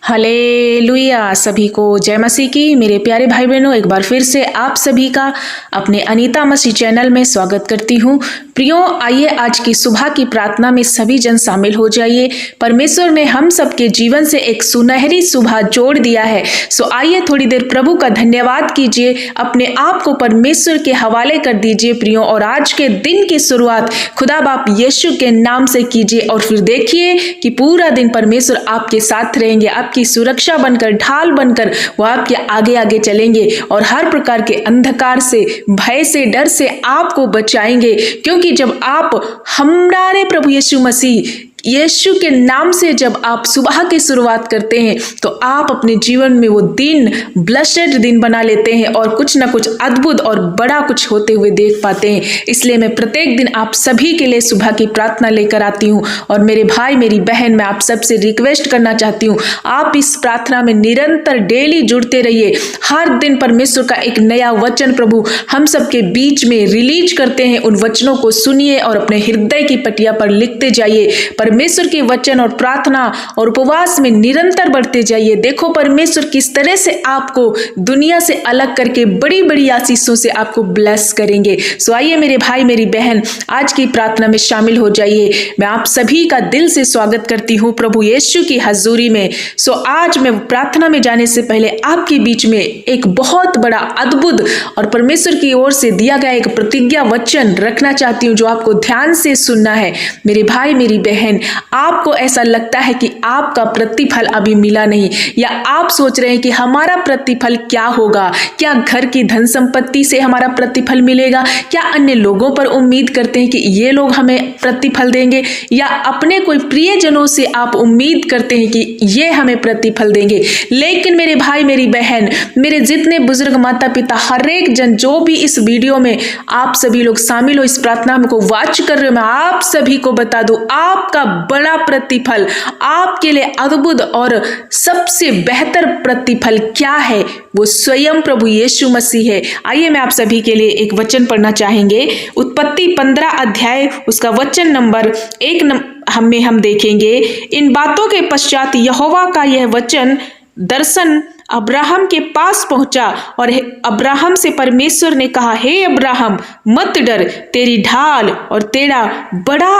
Hallelujah. सभी को जय मसीह की। मेरे प्यारे भाई बहनों, एक बार फिर से आप सभी का अपने अनीता मसीह चैनल में स्वागत करती हूँ। प्रियो, आइए आज की सुबह की प्रार्थना में सभी जन शामिल हो जाइए। परमेश्वर ने हम सबके जीवन से एक सुनहरी सुबह जोड़ दिया है। सो आइए थोड़ी देर प्रभु का धन्यवाद कीजिए, अपने आप को परमेश्वर के हवाले कर दीजिए प्रियो, और आज के दिन की शुरुआत खुदा बाप यीशु के नाम से कीजिए। और फिर देखिए कि पूरा दिन परमेश्वर आपके साथ रहेंगे, आपकी सुरक्षा बनकर, ढाल बनकर वो आपके आगे आगे चलेंगे और हर प्रकार के अंधकार से, भय से, डर से आपको बचाएंगे। क्योंकि जब आप हमारे प्रभु यीशु मसीह यीशु के नाम से जब आप सुबह की शुरुआत करते हैं तो आप अपने जीवन में वो दिन ब्लेस्ड दिन बना लेते हैं और कुछ ना कुछ अद्भुत और बड़ा कुछ होते हुए देख पाते हैं। इसलिए मैं प्रत्येक दिन आप सभी के लिए सुबह की प्रार्थना लेकर आती हूँ। और मेरे भाई, मेरी बहन, मैं आप सबसे रिक्वेस्ट करना चाहती हूँ, आप इस प्रार्थना में निरंतर डेली जुड़ते रहिए। हर दिन परमेश्वर का एक नया वचन प्रभु हम सबके बीच में रिलीज करते हैं। उन वचनों को सुनिए और अपने हृदय की पटिया पर लिखते जाइए। परमेश्वर के वचन और प्रार्थना और उपवास में निरंतर बढ़ते जाइए। देखो परमेश्वर किस तरह से आपको दुनिया से अलग करके बड़ी बड़ी आशीषों से आपको ब्लेस करेंगे। सो आइए मेरे भाई, मेरी बहन, आज की प्रार्थना में शामिल हो जाइए। मैं आप सभी का दिल से स्वागत करती हूँ प्रभु यीशु की हजूरी में। सो आज मैं प्रार्थना में जाने से पहले आपके बीच में एक बहुत बड़ा अद्भुत और परमेश्वर की ओर से दिया गया एक प्रतिज्ञा वचन रखना चाहती हूँ, जो आपको ध्यान से सुनना है। मेरे भाई, मेरी बहन, आपको ऐसा लगता है कि आपका प्रतिफल अभी मिला नहीं, या आप सोच रहे हैं कि हमारा प्रतिफल क्या होगा? क्या घर की धन संपत्ति से हमारा प्रतिफल मिलेगा? क्या अन्य लोगों पर उम्मीद करते हैं कि ये लोग हमें प्रतिफल देंगे? या अपने कोई प्रियजनों से आप उम्मीद करते हैं कि ये हमें प्रतिफल देंगे? लेकिन मेरे भाई, मेरी बहन, मेरे जितने बुजुर्ग माता पिता, हर एक जन जो भी इस वीडियो में आप सभी लोग शामिल हो, इस प्रार्थना को वॉच कर रहे हो, मैं आप सभी को बता दूं, आपका बड़ा प्रतिफल, आपके लिए अद्भुत और सबसे बेहतर प्रतिफल क्या है? वो स्वयं प्रभु यीशु मसीह है। आइए मैं आप सभी के लिए एक वचन पढ़ना चाहेंगे। उत्पत्ति 15 अध्याय उसका वचन नंबर 1 हम देखेंगे। इन बातों के पश्चात यहोवा का यह वचन दर्शन अब्राहम के पास पहुंचा, और अब्राहम से परमेश्वर ने कहा, हे अब्राहम, मत डर, तेरी ढाल और तेरा बड़ा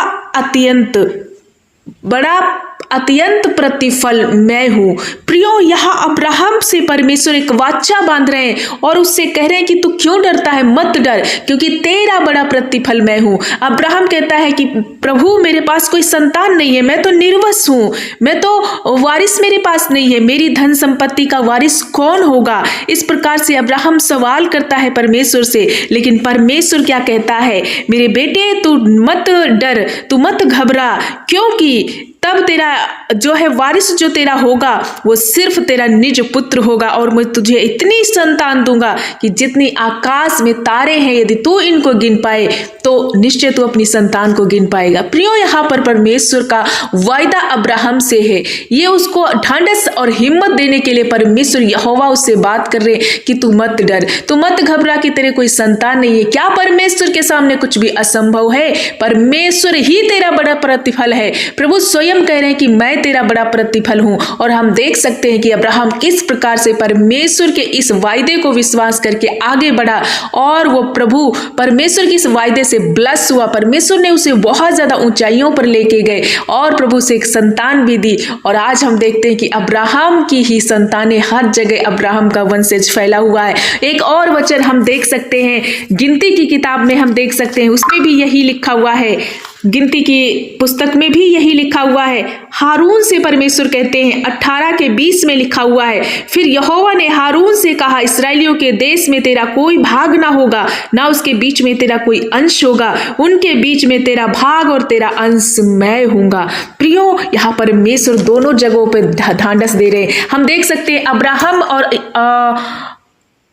अत्यंत प्रतिफल मैं हूं। प्रियो, यहाँ अब्राहम से परमेश्वर एक वाचा बांध रहे हैं और उससे कह रहे हैं कि तू क्यों डरता है? मत डर, क्योंकि तेरा बड़ा प्रतिफल मैं हूं। अब्राहम कहता है कि प्रभु, मेरे पास कोई संतान नहीं है, मैं तो निर्वंश हूं, मैं तो वारिस मेरे पास नहीं है, मेरी धन संपत्ति का वारिस कौन होगा? इस प्रकार से अब्राहम सवाल करता है परमेश्वर से। लेकिन परमेश्वर क्या कहता है? मेरे बेटे, तू मत डर, तू मत घबरा, क्योंकि तब तेरा जो है वारिस जो तेरा होगा वो सिर्फ तेरा निज पुत्र होगा, और मैं तुझे इतनी संतान दूंगा कि जितनी आकाश में तारे हैं, यदि तू इनको गिन पाए तो निश्चय तू अपनी संतान को गिन पाएगा। प्रियो, यहाँ पर परमेश्वर का वायदा अब्राहम से है। ये उसको ढांढस और हिम्मत देने के लिए परमेश्वर यहोवा उससे बात कर रहे कि तू मत डर, तू मत घबरा कि तेरे कोई संतान नहीं है। क्या परमेश्वर के सामने कुछ भी असंभव है? परमेश्वर ही तेरा बड़ा प्रतिफल है। प्रभु स्वयं कह रहे हैं कि मैं तेरा बड़ा प्रतिफल हूं। और हम देख सकते हैं कि अब्राहम किस प्रकार से परमेश्वर के इस वायदे को विश्वास करके आगे बढ़ा, और वो प्रभु परमेश्वर की इस वायदे से ब्लेस हुआ। परमेश्वर ने उसे बहुत ज्यादा ऊंचाइयों पर लेके गए और प्रभु से एक संतान भी दी। और आज हम देखते हैं कि अब्राहम की ही संतानें, हर जगह अब्राहम का वंशज फैला हुआ है। एक और वचन हम देख सकते हैं, गिनती की किताब में हम देख सकते हैं, उसमें भी यही लिखा हुआ है। गिनती की पुस्तक में भी यही लिखा हुआ है। हारून से परमेश्वर कहते हैं, 18 के 20 में लिखा हुआ है, फिर यहोवा ने हारून से कहा, इस्राएलियों के देश में तेरा कोई भाग ना होगा, ना उसके बीच में तेरा कोई अंश होगा, उनके बीच में तेरा भाग और तेरा अंश मैं हूंगा। प्रियो, यहाँ परमेश्वर दोनों जगहों पर ढांढस दे रहे हैं। हम देख सकते हैं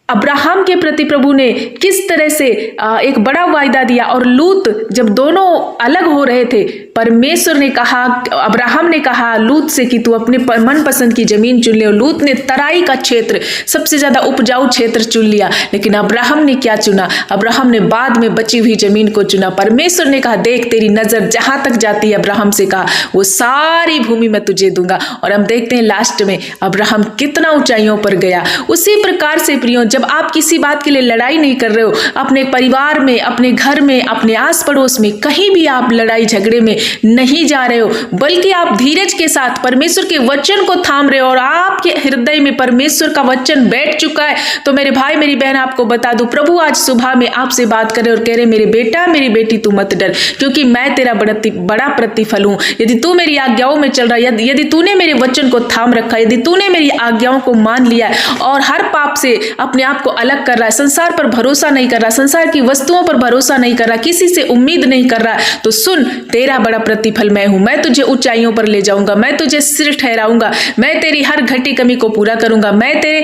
अब्राहम के प्रति प्रभु ने किस तरह से एक बड़ा वायदा दिया, और लूत जब दोनों अलग हो रहे थे, परमेश्वर ने कहा, अब्राहम ने कहा लूत से कि तू अपने मनपसंद की जमीन चुन ले। और लूत ने तराई का क्षेत्र, सबसे ज्यादा उपजाऊ क्षेत्र चुन लिया, लेकिन अब्राहम ने क्या चुना? अब्राहम ने बाद में बची हुई जमीन को चुना। परमेश्वर ने कहा देख तेरी नजर जहां तक जाती है, अब्राहम से कहा वो सारी भूमि मैं तुझे दूंगा। और हम देखते हैं लास्ट में अब्राहम कितना ऊंचाइयों पर गया। उसी प्रकार से प्रियो, जब आप किसी बात के लिए लड़ाई नहीं कर रहे हो, अपने परिवार में, अपने घर में, अपने आस पड़ोस में, कहीं भी आप लड़ाई झगड़े में नहीं जा रहे हो, बल्कि आप धीरज के साथ परमेश्वर के वचन को थाम रहे हो और आपके हृदय में परमेश्वर का वचन बैठ चुका है, तो मेरे भाई मेरी बहन आपको बता दूं, प्रभु आज सुबह में आपसे बात करे और कह रहे मेरे बेटा मेरी बेटी तू मत डर, क्योंकि मैं तेरा बड़ा प्रतिफल हूं। यदि तू मेरी आज्ञाओं में चल रहा है, यदि तूने मेरे वचन को थाम रखा, यदि तूने मेरी आज्ञाओं को मान लिया है और हर पाप से अपने आप को अलग कर रहा है, संसार पर भरोसा नहीं कर रहा, संसार की वस्तुओं पर भरोसा नहीं कर रहा, किसी से उम्मीद नहीं कर रहा, तो सुन, तेरा बड़ा प्रतिफल मैं हूं। मैं तुझे ऊंचाइयों पर ले जाऊंगा, मैं तुझे सिर ठहराऊंगा, मैं तेरी हर घटी कमी को पूरा करूंगा, मैं तेरे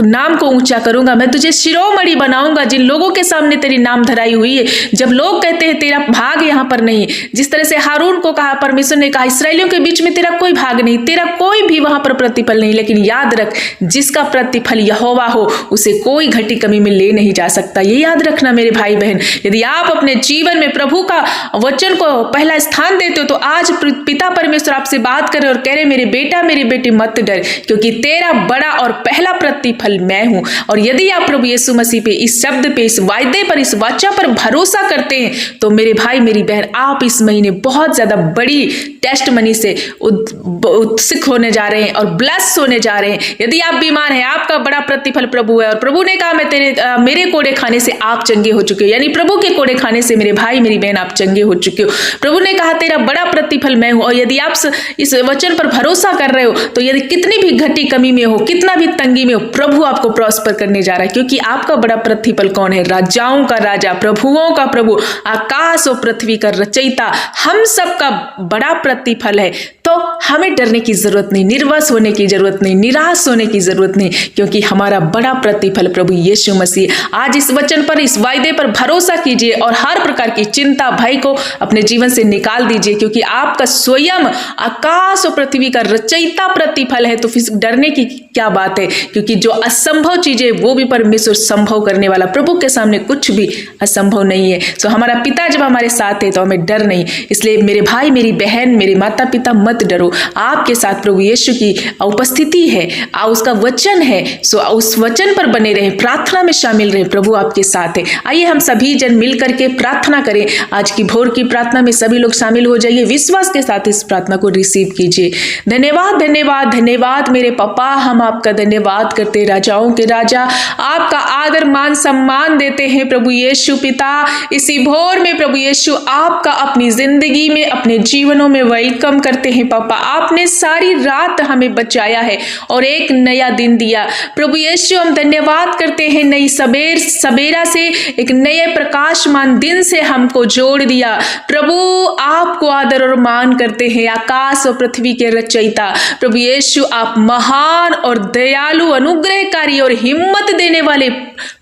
नाम को ऊंचा करूंगा, मैं तुझे शिरोमणि बनाऊंगा जिन लोगों के सामने तेरी नाम धराई हुई है। जब लोग कहते हैं तेरा भाग यहां पर नहीं, जिस तरह से हारून को कहा, परमेश्वर ने कहा इस्राएलियों के बीच में तेरा कोई भाग नहीं, तेरा कोई भी वहां पर प्रतिफल नहीं, लेकिन याद रख जिसका प्रतिफल यहोवा हो उसे कोई घटी कमी में ले नहीं जा सकता। ये याद रखना मेरे भाई बहन, यदि आप अपने जीवन में प्रभु का वचन को पहला स्थान देते हो, तो आज पिता परमेश्वर आपसे बात करे और कह रहे मेरे बेटा मेरी बेटी मत डर, क्योंकि तेरा बड़ा और पहला प्रतिफल मैं हूं। और यदि आप प्रभु यीशु मसीह पे, इस शब्द पे, इस वायदे पर, इस वाचा पर भरोसा करते हैं, तो मेरे भाई मेरी बहन आप इस महीने बहुत ज्यादा बड़ी टेस्ट मनी से उत्सुक होने जा रहे हैं और ब्लेस होने जा रहे हैं। यदि आप बीमार हैं, आपका बड़ा प्रतिफल प्रभु है, और प्रभु ने कहा मैं मेरे कोड़े खाने से आप चंगे हो चुके हो, यानी प्रभु के कोड़े खाने से मेरे भाई मेरी बहन आप चंगे हो चुके हो। प्रभु ने कहा तेरा बड़ा प्रतिफल मैं हूं। और यदि आप इस वचन पर भरोसा कर रहे हो, तो यदि कितनी भी घटी कमी में हो, कितना भी तंगी में हो, प्रभु आपको प्रॉस्पर करने जा रहा है, क्योंकि आपका बड़ा प्रतिफल कौन है? राजाओं का राजा, प्रभुओं का प्रभु, आकाश और पृथ्वी का रचयिता, हम सबका बड़ा प्रतिफल है। तो हमें डरने की जरूरत नहीं, निर्वश होने की जरूरत नहीं, निराश होने की जरूरत नहीं, क्योंकि हमारा बड़ा प्रतिफल प्रभु यीशु मसीह। आज इस वचन पर, इस वायदे पर भरोसा कीजिए और हर प्रकार की चिंता भय को अपने जीवन से निकाल दीजिए, क्योंकि आपका स्वयं आकाश और पृथ्वी का रचयिता प्रतिफल है। तो फिर डरने की क्या बात है, क्योंकि जो असंभव चीजें वो भी परमेश्वर संभव करने वाला, प्रभु के सामने कुछ भी असंभव नहीं है। तो हमारा पिता जब हमारे साथ है तो हमें डर नहीं। इसलिए मेरे भाई मेरी बहन, मेरे माता पिता मत डरो, आपके साथ प्रभु यीशु की उपस्थिति है, उसका वचन है। सो उस वचन पर बने रहे, प्रार्थना में शामिल रहे, प्रभु आपके साथ है। आइए हम सभी जन मिल करके प्रार्थना करें। आज की भोर की प्रार्थना में सभी लोग शामिल हो जाइए, विश्वास के साथ इस प्रार्थना को रिसीव कीजिए। धन्यवाद धन्यवाद धन्यवाद मेरे पापा, हम आपका धन्यवाद करते, राजाओं के राजा, आपका आदर मान सम्मान देते हैं प्रभु यीशु पिता। इसी भोर में प्रभु यीशु आपका अपनी जिंदगी में, अपने जीवनों में वेलकम करते हैं पापा। आपने सारी रात हमें बचाया है और एक नया दिन दिया प्रभु यीशु, हम धन्यवाद करते हैं। नई सवेरा से एक नए प्रकाशमान दिन से हमको जोड़ दिया प्रभु। आपको आदर और मान करते हैं, आकाश और पृथ्वी के रचयिता प्रभु यीशु। आप महान और दयालु, अनुग्रहकारी और हिम्मत देने वाले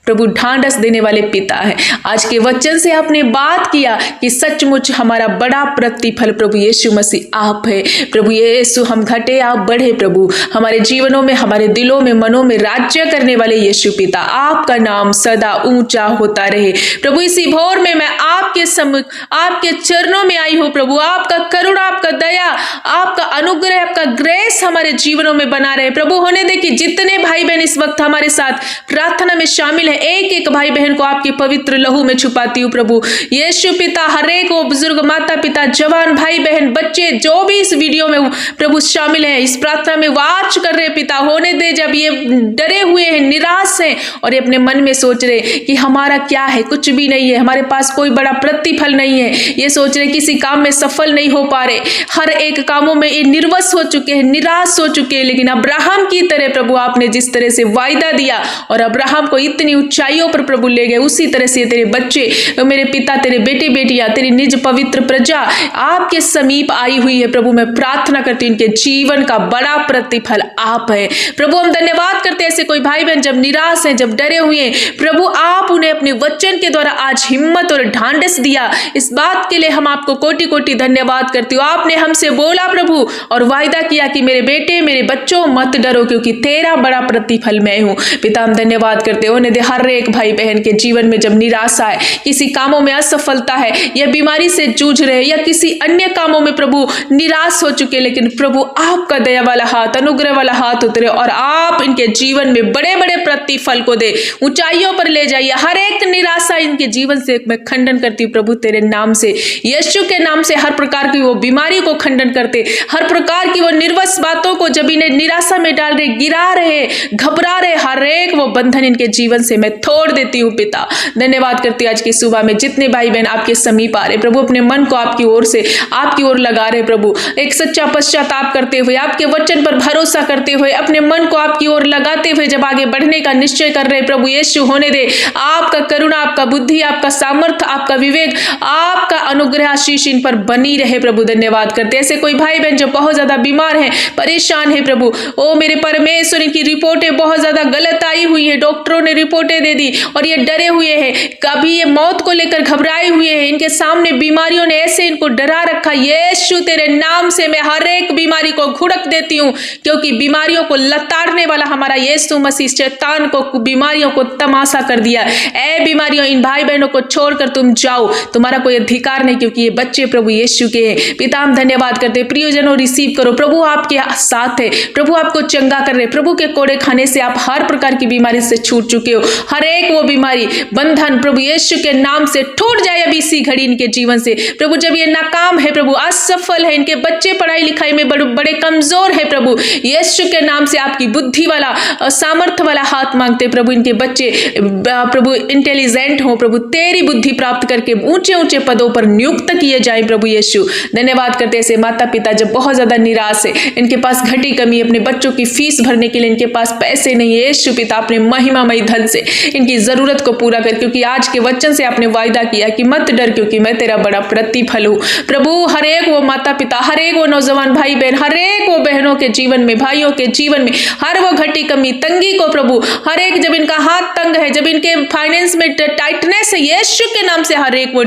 प्रभु, ढांढस देने वाले पिता है। आज के वचन से आपने बात किया कि सचमुच हमारा बड़ा प्रतिफल प्रभु यीशु मसीह आप है। प्रभु यीशु, हम घटे आप बढ़े प्रभु, हमारे जीवनों में, हमारे दिलों में, मनों में राज्य करने वाले यीशु पिता, आपका नाम सदा ऊंचा होता रहे प्रभु। इसी भोर में मैं आपके सम्मुख, आपके चरणों में आई हूँ प्रभु। आपका करुणा, आपका दया, आपका अनुग्रह, आपका ग्रेस हमारे जीवनों में बना रहे प्रभु। होने दे कि जितने भाई बहन इस वक्त हमारे साथ प्रार्थना में शामिल है, एक एक भाई बहन को आपके पवित्र लहू में छुपाती हूँ प्रभु यीशु पिता। हर एक को, बुजुर्ग, माता पिता, जवान, भाई बहन, बच्चे, जो भी इस वीडियो में प्रभु शामिल है, इस प्रार्थना में वाच कर रहे पिता, होने दे जब ये डरे हुए हैं, निराश हैं और ये अपने मन में सोच रहे कि हमारा क्या है, कुछ भी नहीं है, हमारे पास कोई बड़ा प्रतिफल नहीं है, ये सोच रहे किसी काम में सफल नहीं हो पा रहे, हर एक कामों में ये निर्वश हो चुके हैं, निराश हो चुके हैं। लेकिन अब्राहम की तरह प्रभु आपने जिस तरह से वायदा दिया और अब्राहम को इतनी ऊंचाइयों पर प्रभु ले गए, उसी तरह से तेरे बच्चे, मेरे पिता, तेरे बेटे बेटियां, तेरी निज पवित्र प्रजा आपके समीप आई हुई है प्रभु। मैं प्रार्थना करती हूँ इनके जीवन का बड़ा प्रतिफल आप है प्रभु। हम धन्यवाद करते हैं ऐसे कोई भाई बहन जब निराश हैं, जब डरे हुए हैं प्रभु, आप उन्हें अपने वचन के द्वारा आज हिम्मत और ढांढस दिया। इस बात के लिए हम आपको कोटि कोटि धन्यवाद करती हूँ। आपने हमसे बोला प्रभु और वायदा किया कि मेरे बेटे, मेरे बच्चों मत डरो, क्योंकि तेरा बड़ा प्रतिफल मैं हूँ। पिता हम धन्यवाद करते हो दे हर एक भाई बहन के जीवन में जब निराशा है, किसी कामों में असफलता है, या बीमारी से जूझ रहे, या किसी अन्य कामों में प्रभु निराश हो चुके, लेकिन प्रभु आपका दया वाला हाथ, अनुग्रह वाला हाथ उतरे और आप इनके जीवन में बड़े बड़े प्रतिफल को दे, ऊंचाइयों पर ले जाइए। हर एक निराशा इनके जीवन से मैं खंडन करती हूँ प्रभु तेरे नाम से, यीशु के नाम से। हर प्रकार की वो बीमारी को खंडन करते, हर प्रकार की वो निर्वस बातों को जब इन्हें निराशा में डाल रहे, गिरा रहे, घबरा रहे, हर एक वो बंधन इनके जीवन से मैं तोड़ देती हूँ पिता। धन्यवाद करती हूँ आज की सुबह में जितने भाई बहन आपके समीप आ रहे प्रभु, अपने मन को आपकी ओर से आपकी ओर लगा रहे प्रभु, एक सच्चा पश्चाताप करते हुए, आपके वचन पर भरोसा करते हुए, अपने मन को आपकी ओर लगाते हुए जब आगे बढ़ने का निश्चय कर रहे प्रभु यीशु, होने दे आपका करुणा, आपका बुद्धि, आपका सामर्थ्य, आपका विवेक, आपका अनुग्रह आशीष इन पर बनी रहे प्रभु। धन्यवाद करते ऐसे कोई भाई बहन जो बहुत ज्यादा बीमार हैं, परेशान है प्रभु, ओ मेरे परमेश्वर, इनकी रिपोर्टें बहुत ज्यादा गलत आई हुई है, डॉक्टरों ने रिपोर्टें दे दी और ये डरे हुए हैं, कभी ये मौत को लेकर घबराए हुए हैं, इनके सामने बीमारियों ने ऐसे इनको डरा रखा। यीशु तेरे नाम से मैं हर एक बीमारी को घुड़क देती हूँ, क्योंकि बीमारियों को लताड़ने वाला हमारा यीशु मसीह शैतान को बीमारियों को तमाशा कर दिया। ऐ बीमारियों, इन भाई बहनों को छोड़कर तुम जाओ, तुम्हारा कोई अधिकार नहीं, क्योंकि ये बच्चे प्रभु यीशु के हैं। पिता हम धन्यवाद करते, प्रियजनों रिसीव करो प्रभु, आपके साथ है प्रभु, आपको चंगा कर रहे प्रभु, के कोड़े खाने से आप हर प्रकार की बीमारी से छूट चुके हो। हर एक वो बीमारी बंधन प्रभु यीशु के नाम से टूट जाए अभी इसी घड़ी इनके जीवन से प्रभु। जब ये नाकाम है प्रभु, असफल है, इनके बच्चे पढ़ाई लिखाई में बड़े कमजोर है प्रभु, यीशु के नाम से आपकी बुद्धि वाला, सामर्थ्य वाला हाथ मांगते प्रभु। इनके बच्चे प्रभु इंटेलिजेंट हो प्रभु, तेरी बुद्धि प्राप्त करके ऊंचे ऊंचे पदों पर नियुक्त किए जाए प्रभु यीशु। धन्यवाद करते ऐसे माता पिता जब बहुत ज्यादा निराश है, इनके पास घटी कमी, अपने बच्चों की फीस भरने के लिए इनके पास पैसे नहीं है, यीशु पिता अपने महिमामय धन से इनकी जरूरत को पूरा कर, क्योंकि आज के वचन से आपने वायदा किया कि मत डर, क्योंकि मैं तेरा बड़ा प्रतिफल हूँ प्रभु। हर एक वो माता पिता, हर एक वो नौजवान भाई बहन, हर एक वो बहनों के जीवन में, भाइयों के जीवन में हर वो घटी कमी, तंगी को प्रभु, हर एक जब इनका हाथ तंग है, जब इनके फाइनेंस में टाइटनेस है, यीशु के नाम से हर एक वो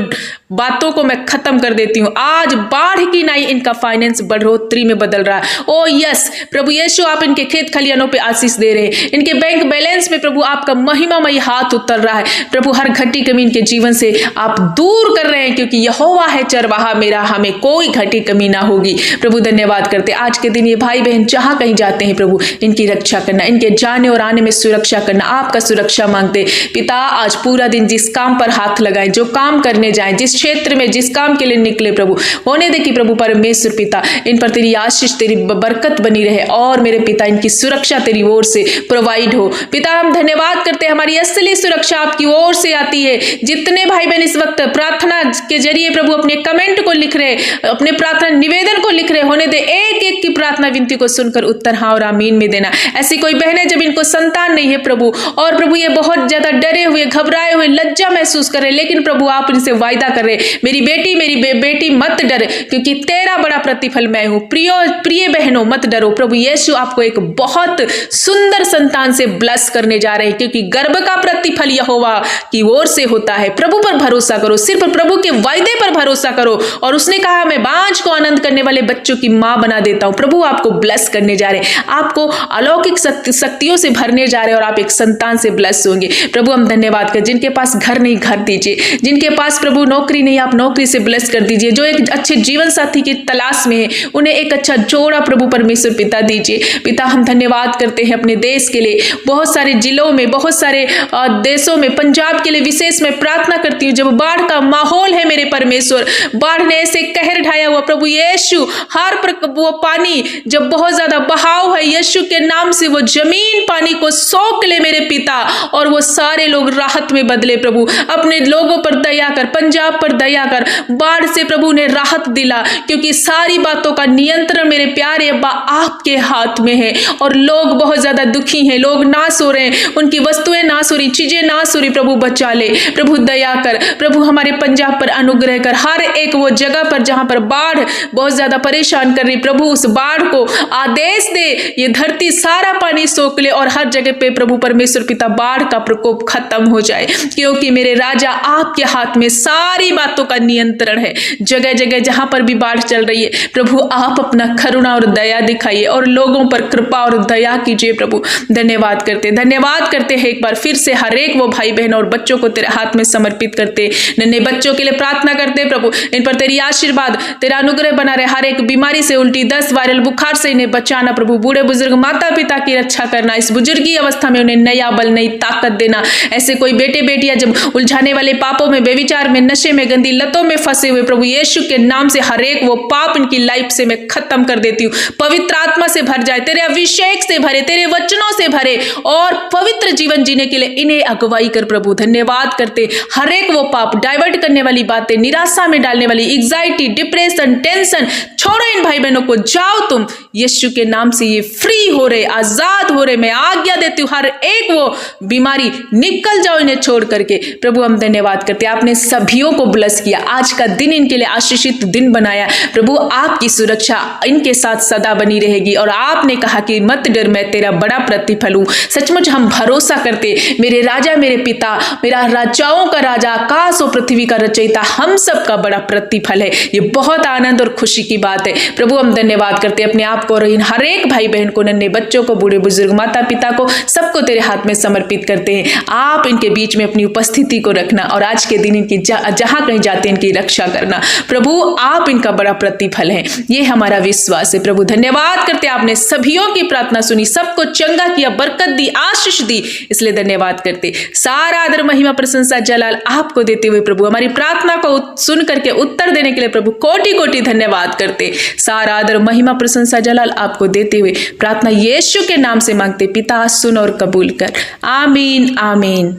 बातों को मैं खत्म कर देती हूँ। आज बाढ़ की नाई इनका फाइनेंस बढ़ोतरी में बदल रहा है। ओ यस प्रभु यीशु, आप इनके खेत खलियानों पे आशीष दे रहे हैं, इनके बैंक बैलेंस में प्रभु आपका महिमामय हाथ उतर रहा है प्रभु। हर घटी कमी इनके जीवन से आप दूर कर रहे हैं, क्योंकि यहोवा है चरवाहा मेरा, हमें कोई घटी कमी ना होगी प्रभु। धन्यवाद करते आज के दिन ये भाई बहन जहां कहीं जाते हैं प्रभु, इनकी रक्षा करना, इनके जाने और आने में सुरक्षा करना, आपका सुरक्षा मांगते पिता। आज पूरा दिन जिस काम पर हाथ लगाए, जो काम करने जाए, जिस क्षेत्र में जिस काम के लिए निकले प्रभु, होने दे कि प्रभु परमेश्वर पिता इन पर तेरी आशीष, तेरी बरकत बनी रहे, और मेरे पिता इनकी सुरक्षा तेरी ओर से प्रोवाइड हो पिता। हम धन्यवाद करते हैं, हमारी असली सुरक्षा आपकी ओर से आती है। जितने भाई बहन इस वक्त प्रार्थना के जरिए प्रभु अपने कमेंट को लिख रहे, अपने प्रार्थना निवेदन को लिख रहे, होने दे एक एक की प्रार्थना विनती को सुनकर उत्तर हाँ और आमीन में देना। ऐसी कोई बहनें जब इनको संतान नहीं है प्रभु, और प्रभु ये बहुत ज्यादा डरे हुए, घबराए हुए, लज्जा महसूस कर रहे, लेकिन प्रभु आप इनसे वायदा कर रहे, मेरी बेटी, मेरी बेटी मत डर, क्योंकि तेरा बड़ा प्रतिफल मैं हूं। प्रिय बहनों मत डरो, प्रभु यीशु आपको एक बहुत सुंदर संतान से ब्लेस करने जा रहे हैं, क्योंकि गर्भ का प्रतिफल यहोवा की ओर से होता है। प्रभु पर भरोसा करो, सिर्फ प्रभु के वायदे पर भरोसा करो, और उसने कहा मैं बांझ को आनंद करने वाले बच्चों की मां बना देता हूं। प्रभु आपको ब्लेस करने जा रहे हैं, आपको अलौकिक शक्तियों से भरने जा रहे हैं, और आप एक संतान से ब्लेस होंगे प्रभु। हम धन्यवाद कर, जिनके पास घर नहीं घर दीजिए, जिनके पास प्रभु नौकरी नहीं आप नौकरी से ब्लेस कर दीजिए, जो एक अच्छे जीवन साथी की तलाश में है उन्हें एक अच्छा जोड़ा प्रभु परमेश्वर पिता दीजिए पिता। हम धन्यवाद करते हैं अपने देश के लिए, बहुत सारे जिलों में, बहुत सारे देशों में, पंजाब के लिए विशेष में प्रार्थना करती हूँ। जब बाढ़ का माहौल है मेरे परमेश्वर, बाढ़ ने ऐसे कहर ढाया हुआ प्रभु यीशु, हर वो पानी जब बहुत ज्यादा बहाव है, यीशु के नाम से वो जमीन पानी को सोख ले मेरे पिता, और वो सारे लोग राहत में बदले प्रभु। अपने लोगों पर दया कर, पंजाब पर और दया कर, बाढ़ से प्रभु ने राहत दिला, क्योंकि सारी बातों का नियंत्रण मेरे प्यारे अब्बा आपके हाथ में है। और लोग बहुत ज्यादा दुखी हैं, लोग नाश हो रहे हैं, उनकी वस्तुएं नाश हो रही, चीजें नाश हो रही, प्रभु बचा ले, प्रभु दया कर, प्रभु हमारे पंजाब पर अनुग्रह कर, हर एक वो जगह पर जहां पर बाढ़ बहुत ज्यादा परेशान कर रही, प्रभु उस बाढ़ को आदेश दे, ये धरती सारा पानी सोख ले और हर जगह पे प्रभु परमेश्वर पिता बाढ़ का प्रकोप खत्म हो जाए, क्योंकि मेरे राजा आपके हाथ में सारी बातों का नियंत्रण है। जगह जगह जहां पर भी बाढ़ चल रही है, प्रभु आप अपना करुणा और दया दिखाइए और लोगों पर कृपा और दया कीजिए। प्रभु धन्यवाद करते हैं एक बार फिर से हर एक वो भाई बहन और बच्चों को तेरे हाथ में समर्पित करते, नन्हे बच्चों के लिए प्रार्थना करते प्रभु, इन पर तेरी आशीर्वाद, तेरा अनुग्रह बना रहे, हर एक बीमारी से, उल्टी, दस्त, वायरल बुखार से इन्हें बचाना प्रभु, बूढ़े बुजुर्ग माता पिता की रक्षा करना, इस बुजुर्गी अवस्था में उन्हें नया बल, नई ताकत देना। ऐसे कोई बेटे बेटियां जब उलझाने वाले पापों में, बेविचार में, नशे में, गंदी लतों में फंसे हुए, प्रभु यीशु के नाम से हर एक वो पाप इनकी लाइफ से मैं खत्म कर देती हूँ। पवित्र आत्मा से भर जाए, तेरे अभिषेक से भरे, तेरे वचनों से भरे और पवित्र जीवन जीने के लिए इन्हें अगुवाई कर प्रभु। धन्यवाद करते, हर एक वो पाप, डाइवर्ट करने वाली बातें, निराशा में डालने वाली, एंजाइटी, डिप्रेशन, टेंशन, छोड़ो इन भाई बहनों को, जाओ तुम यीशु के नाम से ये फ्री हो रहे, आजाद हो रहे। मैं आज्ञा देती हूँ हर एक वो बीमारी निकल जाओ इन्हें छोड़ करके। प्रभु हम धन्यवाद करते, आपने सभियों को ब्लेस किया, आज का दिन इनके लिए आशीषित दिन बनाया। प्रभु आपकी सुरक्षा इनके साथ सदा बनी रहेगी और आपने कहा कि मत डर, मैं तेरा बड़ा प्रतिफल हूं। सचमुच हम भरोसा करते, मेरे राजा, मेरे पिता, मेरा राजाओं का राजा, आकाश और पृथ्वी का रचयिता, हम सब का बड़ा प्रतिफल है। ये बहुत आनंद और खुशी की बात है। प्रभु हम धन्यवाद करते, अपने आप को और इन हर एक भाई बहन को, नन्हे बच्चों को, बूढ़े बुजुर्ग माता पिता को, सबको तेरे हाथ में समर्पित करते हैं। आप इनके बीच में अपनी उपस्थिति को रखना और आज के दिन इनकी जहां कहीं जाते इनकी रक्षा करना। प्रभु आप इनका बड़ा प्रतिफल है, ये हमारा विश्वास है। प्रभु धन्यवाद करते, आपने सभियों की प्रार्थना सुनी, सबको चंगा किया, बरकत दी, आशीष दी, इसलिए धन्यवाद करते। सारा आदर, महिमा, प्रशंसा, जलाल आपको देते हुए प्रभु हमारी प्रार्थना को सुन करके उत्तर देने के लिए प्रभु कोटि कोटि धन्यवाद करते। सारा आदर, महिमा, प्रशंसा, जलाल आपको देते हुए प्रार्थना यीशु के नाम से मांगते, पिता सुन और कबूल कर, आमीन आमीन।